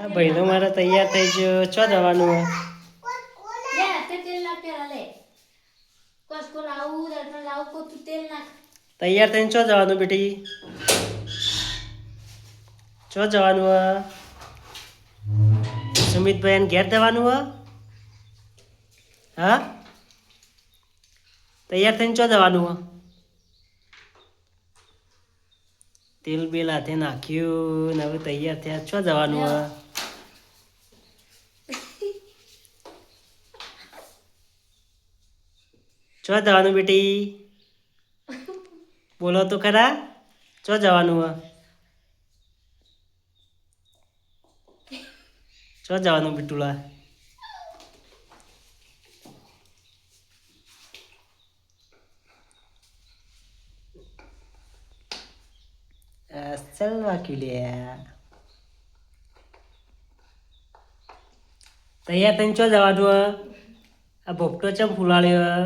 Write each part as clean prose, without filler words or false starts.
આ ભાઈનો મારો તૈયાર થઈ ગયો. ચો જવાનું હે? લે તે તેલ નાખ પેલા લે કોસકો લાવું દર્શન લાવું કો તું તેલ નાખ તૈયાર થઈને ચો જવાનું બેટી? ચો જવાનું હે? સુમિતભાઈ ને ઘેર જવાનું હે? હા, તૈયાર થઈને ચો જવાનું હે? તેલ બેલ હાથે નાખ્યું ને હવે તૈયાર થયા. ચો જવાનું હે? ચો જવાનું બેટી? બોલો તો ખરા, ચો જવાનું હે? ચો જવાનું બીટુલા? અસલ વાક્યું તૈયાર થઈને ચો જવાનું હે? આ ભોપટો ચમ ફૂલાડ્યો?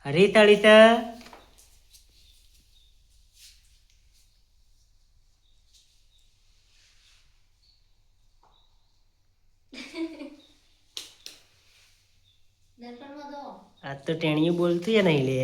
હરી તળી છે? દર્શન માં દો આ તો ટેણીયું બોલતી નહીં લે.